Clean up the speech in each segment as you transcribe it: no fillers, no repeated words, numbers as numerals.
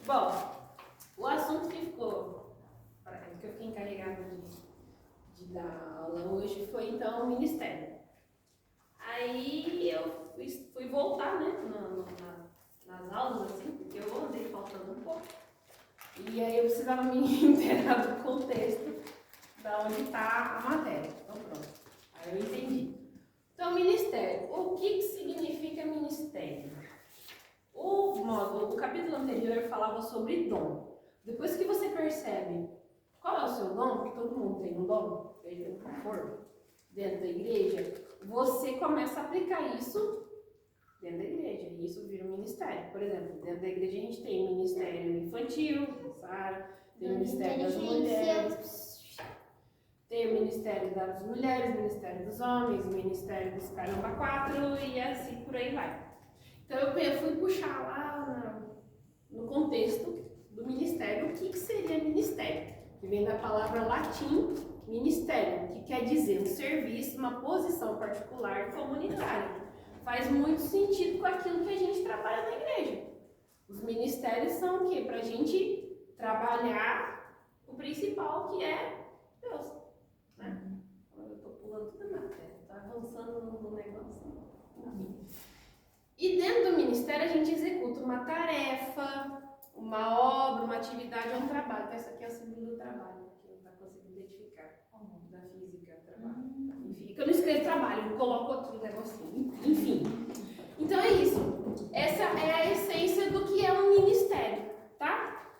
Bom, o assunto que eu fiquei encarregada de dar aula hoje foi então o ministério. Aí eu fui voltar, né, nas aulas, assim, porque eu andei faltando um pouco. E aí eu precisava me inteirar do contexto da onde está a matéria. Então pronto, aí eu entendi. Então, ministério. O que significa ministério? O capítulo anterior falava sobre dom. Depois que você percebe qual é o seu dom, porque todo mundo tem um dom, seja o que for, dentro da igreja, você começa a aplicar isso dentro da igreja, e isso vira um ministério. Por exemplo, dentro da igreja a gente tem ministério infantil, Sara, tem o ministério das mulheres, tem o ministério das mulheres, ministério dos homens, ministério dos caramba 4 e assim por aí vai. Então eu fui puxar lá no contexto do ministério o que seria ministério, que vem da palavra latim ministério, que quer dizer um serviço, uma posição particular comunitária. Faz muito sentido com aquilo que a gente trabalha na igreja. Os ministérios são o quê? Para a gente trabalhar o principal, que é Deus. Né? Eu estou pulando tudo na matéria, estou avançando no negócio. Enfim. E dentro do ministério a gente executa uma tarefa, uma obra, uma atividade ou um trabalho. Essa aqui é o símbolo do trabalho, que não está conseguindo identificar. Da física, trabalho. Enfim, que eu não escrevo trabalho, eu coloco outro negocinho. Enfim. Então é isso. Essa é a essência do que é um ministério, tá?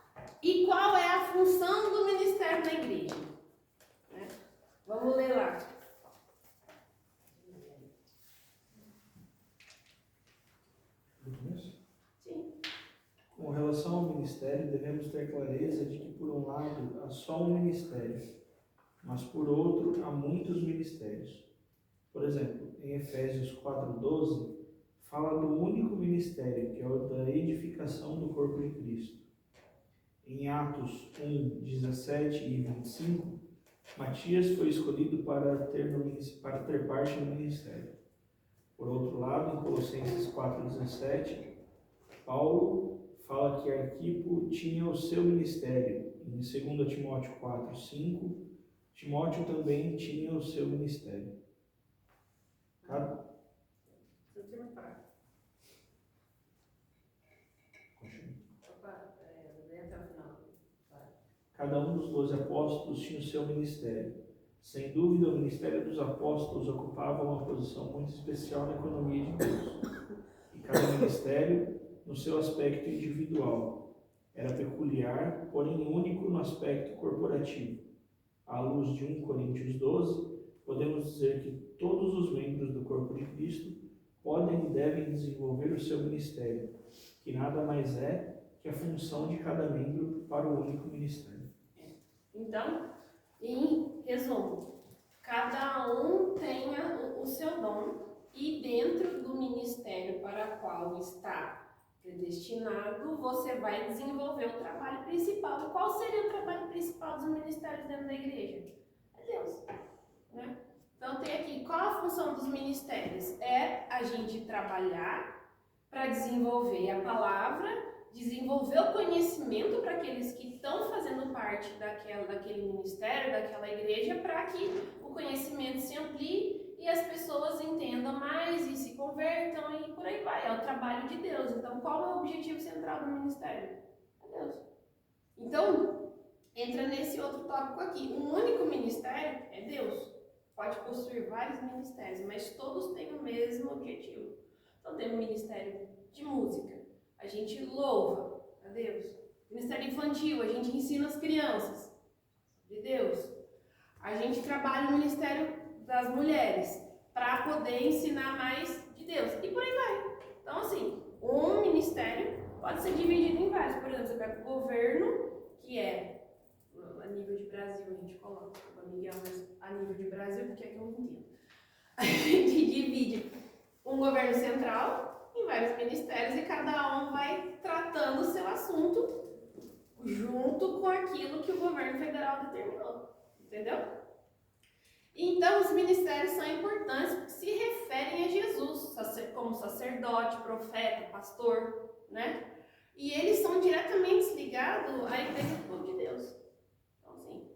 E qual é a função do ministério na igreja? Vamos ler lá. Sim. Com relação ao ministério, devemos ter clareza de que, por um lado, há só um ministério, mas, por outro, há muitos ministérios. Por exemplo, em Efésios 4:12, fala do único ministério, que é o da edificação do corpo de Cristo. Em Atos 1:17 e 25, Matias foi escolhido para ter parte no ministério. Por outro lado, em Colossenses 4:17, Paulo fala que Arquipo tinha o seu ministério. Em 2 Timóteo 4:5, Timóteo também tinha o seu ministério. Cada um dos 12 apóstolos tinha o seu ministério. Sem dúvida, o ministério dos apóstolos ocupava uma posição muito especial na economia de Deus. E cada ministério, no seu aspecto individual, era peculiar, porém único no aspecto corporativo. À luz de 1 Coríntios 12, podemos dizer que todos os membros do corpo de Cristo podem e devem desenvolver o seu ministério, que nada mais é que a função de cada membro para o único ministério. Então, em resumo, cada um tenha o seu dom e dentro do ministério para o qual está predestinado, você vai desenvolver o trabalho principal. E qual seria o trabalho principal dos ministérios dentro da igreja? É Deus, né? Então tem aqui, qual a função dos ministérios? É a gente trabalhar para desenvolver a palavra, desenvolver o conhecimento para aqueles que estão fazendo parte daquele ministério, daquela igreja, para que o conhecimento se amplie e as pessoas entendam mais e se convertam e por aí vai. É o trabalho de Deus. Então, qual é o objetivo central do ministério? É Deus. Então, entra nesse outro tópico aqui. Um único ministério é Deus. Pode possuir vários ministérios, mas todos têm o mesmo objetivo. Então, tem o ministério de música. A gente louva a Deus. Ministério infantil, a gente ensina as crianças de Deus. A gente trabalha no ministério das mulheres para poder ensinar mais de Deus. E por aí vai. Então, assim, um ministério pode ser dividido em vários. Por exemplo, você pega o governo, que é a nível de Brasil, a gente coloca o Miguel, mas a nível de Brasil, porque é que eu não entendo. A gente divide um governo central em vários ministérios e cada um vai tratando o seu assunto junto com aquilo que o governo federal determinou, entendeu? Então, os ministérios são importantes porque se referem a Jesus, como sacerdote, profeta, pastor, né? E eles são diretamente ligados à Igreja do Povo de Deus. Então, assim,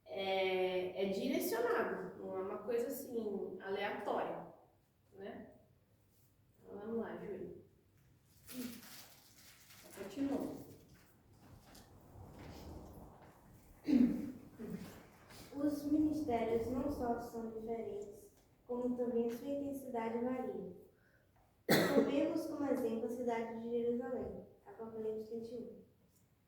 é direcionado, não é uma coisa assim, aleatória, né? Então, vamos lá, Júlia. Continua. Os ministérios não só são diferentes, como também sua intensidade varia. Tomemos como exemplo a cidade de Jerusalém, Apocalipse 21.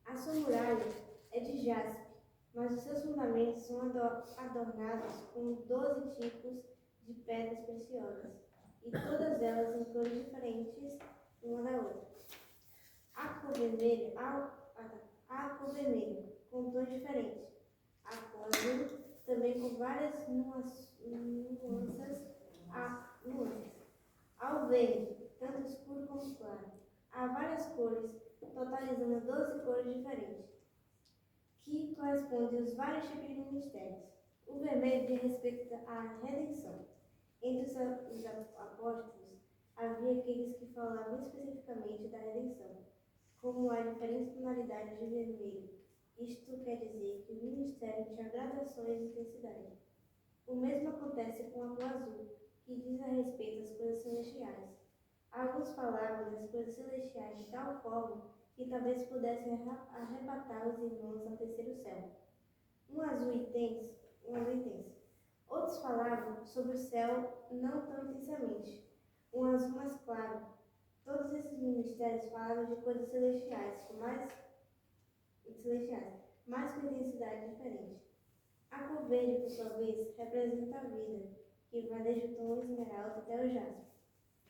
A sua muralha é de jaspe, mas os seus fundamentos são adornados com 12 tipos de pedras preciosas, e todas elas em cores diferentes uma da outra. A cor vermelha, com tons diferentes. A cor azul, também com várias nuances. Ao verde, tanto escuro como claro. Há várias cores, totalizando 12 cores diferentes, que correspondem aos vários tipos de ministérios. O vermelho diz respeito à redenção. Entre os apóstolos, havia aqueles que falavam especificamente da redenção, como há diferentes tonalidades de vermelho. Isto quer dizer que o ministério tinha gradações de intensidade. O mesmo acontece com a cor azul, que diz a respeito das coisas celestiais. Alguns falavam das coisas celestiais de tal forma que talvez pudessem arrebatar os irmãos ao terceiro céu. Um azul intenso. Outros falavam sobre o céu não tão intensamente, um azul mais claro. Todos esses ministérios falavam de coisas celestiais, mas com intensidade diferente. A cor verde, por sua vez, representa a vida, que vai desde o tom esmeralda até o jaspe,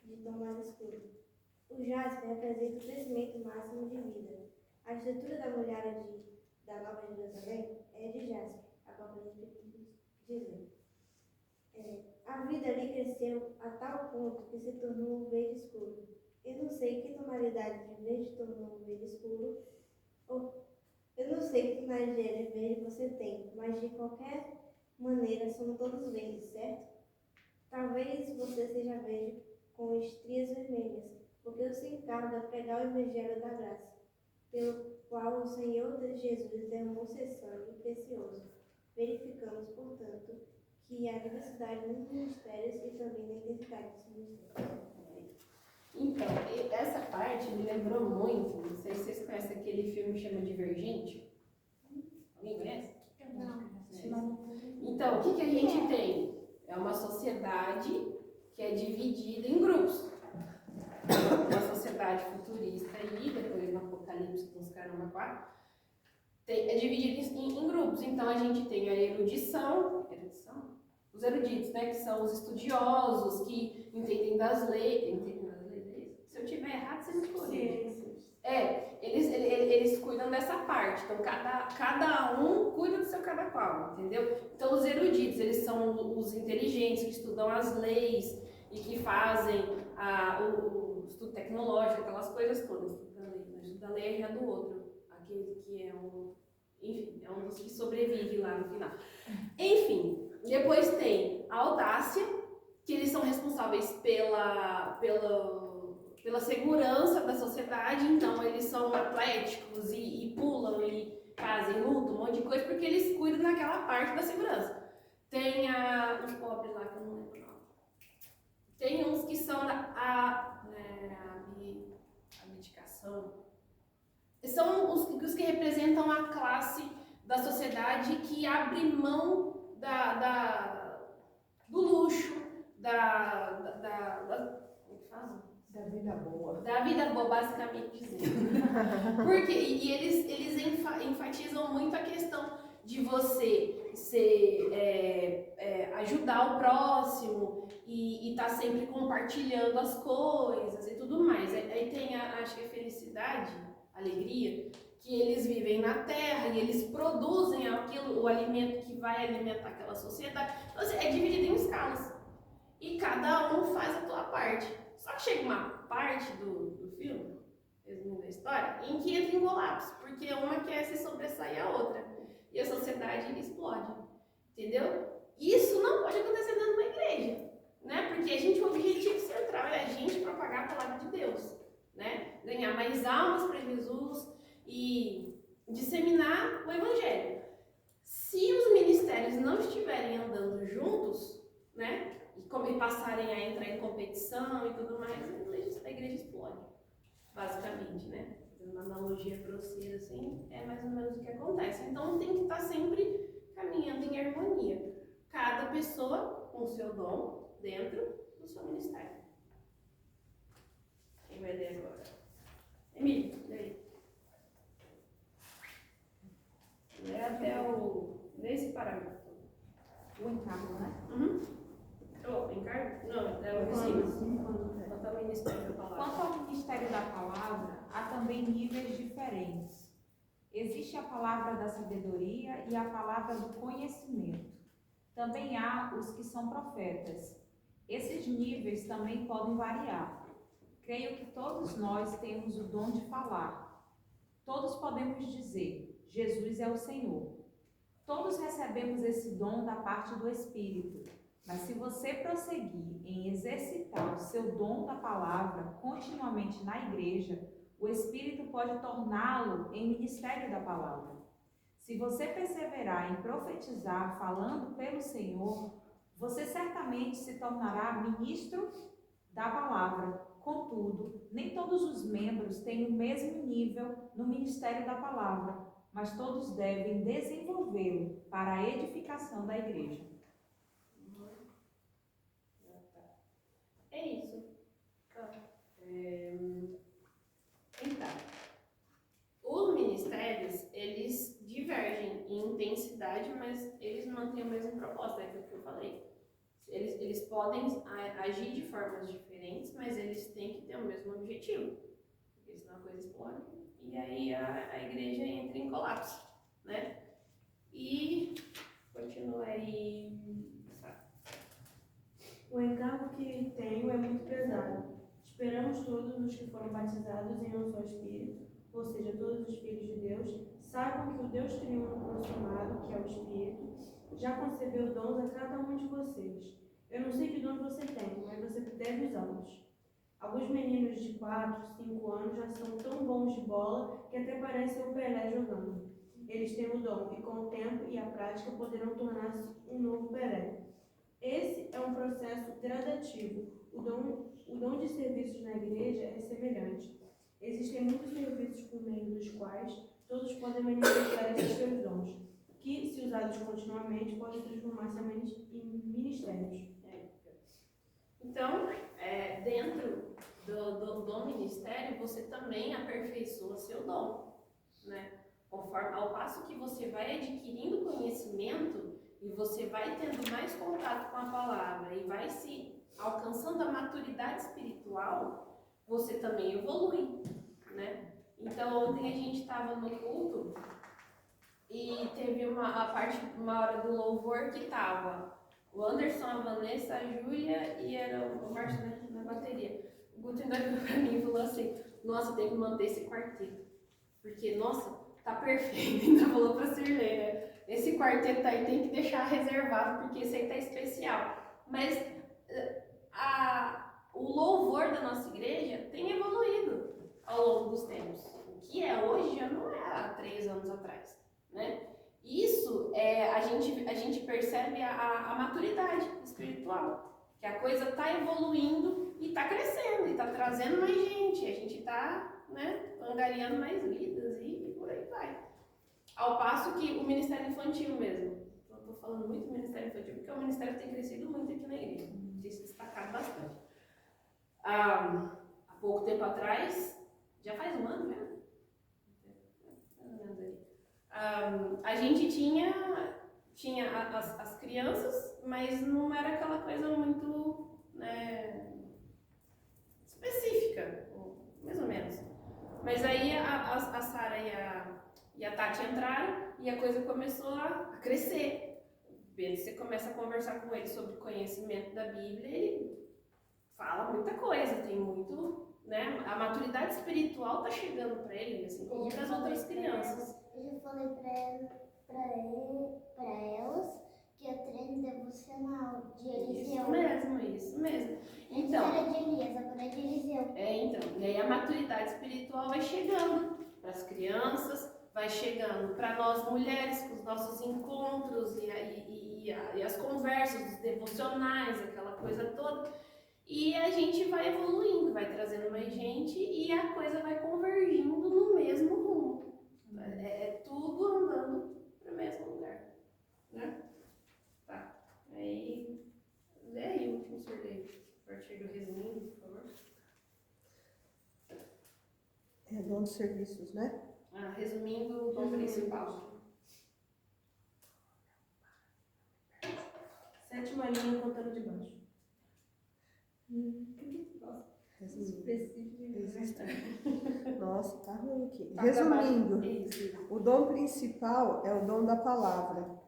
de tom mais escuro. O jaspe representa o crescimento máximo de vida. A estrutura da muralha da Nova Jerusalém é de jaspe, Apocalipse 18. A vida ali cresceu a tal ponto que se tornou um verde escuro. Eu não sei que tonalidade de verde tornou um verde escuro, eu não sei que tonalidade de verde você tem, mas de qualquer maneira são todos verdes, certo? Talvez você seja verde com estrias vermelhas, porque o Senhor encarga a pregar o Evangelho da graça, pelo qual o Senhor Jesus derramou seu sangue precioso. Verificamos, portanto, que há diversidade nos ministérios e também na identidade dos ministérios. Então, essa parte me lembrou muito, não sei se vocês conhecem aquele filme que chama Divergente. Alguém conhece? Não. Então, o que a gente tem? É uma sociedade que é dividida em grupos. Uma sociedade futurista aí, depois no Apocalipse, com os caramba 4, é dividida em grupos. Então, a gente tem a erudição, os eruditos, né, que são os estudiosos, que entendem das leis. Se eu tiver errado, você me corrige. Eles cuidam dessa parte. Então, cada um cuida do seu cada qual, entendeu? Então, os eruditos, eles são os inteligentes, que estudam as leis e que fazem o estudo tecnológico, aquelas coisas todas. O estudo da lei é já do outro, aquele que é enfim, é um dos que sobrevive lá no final. Enfim, depois tem a audácia, que eles são responsáveis pela segurança da sociedade, então eles são atléticos e pulam e fazem luta, um monte de coisa, porque eles cuidam daquela parte da segurança. Tem os pobres lá, que eu não lembro o nome. Tem uns que são da abdicação. São os que representam a classe da sociedade que abre mão do luxo, como fala? Da vida boa. Da vida boa, basicamente dizendo. Porque eles enfatizam muito a questão de você ajudar o próximo e estar sempre compartilhando as coisas e tudo mais. Aí tem acho que a felicidade, alegria, que eles vivem na terra e eles produzem o alimento que vai alimentar aquela sociedade. Então, assim, é dividido em escalas. E cada um faz a sua parte. Só que chega uma parte do filme, resumindo a história, em que entra em colapso, porque uma quer se sobressair a outra. E a sociedade explode. Entendeu? Isso não pode acontecer dentro de uma igreja. Né? Porque o objetivo central é a gente propagar a palavra de Deus. Né? Ganhar mais mais almas para Jesus e disseminar o Evangelho. Se os ministérios não estiverem andando juntos, né, e passarem a entrar em competição e tudo mais, a igreja explode, basicamente, né? Uma analogia grosseira assim, é mais ou menos o que acontece. Então tem que estar sempre caminhando em harmonia. Cada pessoa com o seu dom dentro do seu ministério. Quem vai ler agora? Emílio, lê aí. Lê até lê esse parágrafo. O encargo, né? Encargo? Não, é o ensino. Quanto ao ministério da palavra. Quanto ao ministério da palavra, há também níveis diferentes. Existe a palavra da sabedoria e a palavra do conhecimento. Também há os que são profetas. Esses níveis também podem variar. Creio que todos nós temos o dom de falar. Todos podemos dizer, Jesus é o Senhor. Todos recebemos esse dom da parte do Espírito. Mas se você prosseguir em exercitar o seu dom da palavra continuamente na igreja, o Espírito pode torná-lo em ministério da palavra. Se você perseverar em profetizar falando pelo Senhor, você certamente se tornará ministro da palavra. Contudo, nem todos os membros têm o mesmo nível no ministério da palavra, mas todos devem desenvolvê-lo para a edificação da igreja. É isso. Então, os ministérios, eles divergem em intensidade, mas eles mantêm o mesmo propósito, é o que eu falei. Eles podem agir de formas diferentes, mas eles têm que ter o mesmo objetivo, porque senão a coisa explode e aí a igreja entra em colapso, né? E continua aí. O encargo que tenho é muito pesado. Esperamos todos os que foram batizados em um só Espírito, ou seja, todos os filhos de Deus, saibam que o Deus triuno consumado, que é o Espírito, já concedeu dons a cada um de vocês. Eu não sei que dons você tem, mas você deve usá-los. Alguns meninos de 4, 5 anos já são tão bons de bola que até parecem um Pelé jogando. Eles têm o dom e com o tempo e a prática poderão tornar-se um novo Pelé. Esse é um processo gradativo. O dom de serviços na igreja é semelhante. Existem muitos serviços por meio dos quais todos podem manifestar esses seus dons, que, se usados continuamente, podem transformar-se em ministérios. Então, dentro do ministério, você também aperfeiçoa seu dom, né? Conforme, ao passo que você vai adquirindo conhecimento e você vai tendo mais contato com a palavra e vai se alcançando a maturidade espiritual, você também evolui, né? Então, ontem a gente estava no culto e teve uma hora do louvor que estava o Anderson, a Vanessa, a Júlia e era o Márcio, né, na bateria. O Guto ainda virou pra mim e falou assim, nossa, tem que manter esse quarteto, porque, nossa, tá perfeito. Ainda falou pra Sirlei, né? Esse quarteto aí tem que deixar reservado, porque esse aí tá especial. Mas o louvor da nossa igreja tem evoluído ao longo dos tempos. O que é hoje já não é há 3 anos atrás, né? Isso, a gente percebe a maturidade espiritual, que a coisa está evoluindo e está crescendo, e está trazendo mais gente, a gente está, né, angariando mais vidas e por aí vai. Ao passo que o Ministério Infantil mesmo, eu estou falando muito do Ministério Infantil, porque o Ministério tem crescido muito aqui na igreja, tem se destacado bastante. Há pouco tempo atrás, já faz um ano, né? A gente tinha as crianças, mas não era aquela coisa muito, né, específica, mais ou menos. Mas aí a Sara e a Tati entraram e a coisa começou a crescer. Você começa a conversar com ele sobre conhecimento da Bíblia, ele fala muita coisa, tem muito, né, a maturidade espiritual está chegando para ele, assim como para as outras crianças. Eu já falei para elas que é treino devocional de Eliseu. Isso mesmo. Então, era de Elias, agora é de Eliseu. Então, e aí a maturidade espiritual vai chegando para as crianças, vai chegando para nós mulheres, com os nossos encontros e as conversas, os devocionais, aquela coisa toda. E a gente vai evoluindo, vai trazendo mais gente e a coisa vai convergindo no mesmo rumo. É tudo andando para o mesmo lugar, né? Tá. Aí, lê aí o último sorteio. Artigo resumindo, por favor. É dom de serviços, né? Resumindo o dom principal. 7ª linha, contando de baixo. Nossa, tá ruim aqui. Tá Resumindo, Isso. o dom principal é o dom da palavra.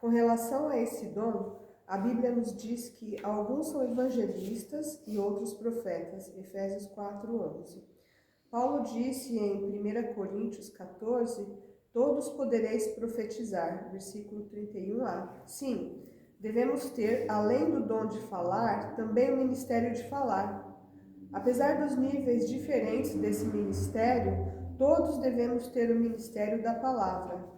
Com relação a esse dom, a Bíblia nos diz que alguns são evangelistas e outros profetas, Efésios 4:11. Paulo disse em 1 Coríntios 14, todos podereis profetizar, versículo 31a. Sim, devemos ter, além do dom de falar, também o ministério de falar. Apesar dos níveis diferentes desse ministério, todos devemos ter o ministério da palavra.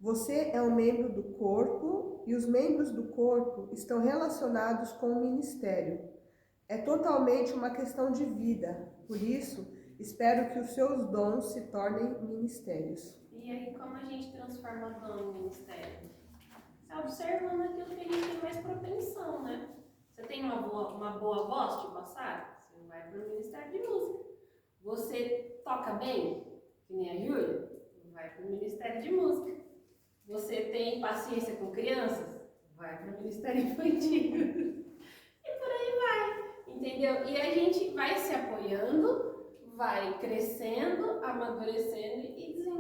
Você é um membro do corpo e os membros do corpo estão relacionados com o ministério. É totalmente uma questão de vida, por isso, espero que os seus dons se tornem ministérios. E aí, como a gente transforma dom em ministério? Você observando aquilo que a gente tem mais propensão, né? Você tem uma boa voz de passar? Você vai para o ministério de música. Você toca bem, que nem a Júlia? Vai para o ministério de música. Você tem paciência com crianças? Vai para o ministério infantil. E por aí vai, entendeu? E a gente vai se apoiando, vai crescendo, amadurecendo e desenvolvendo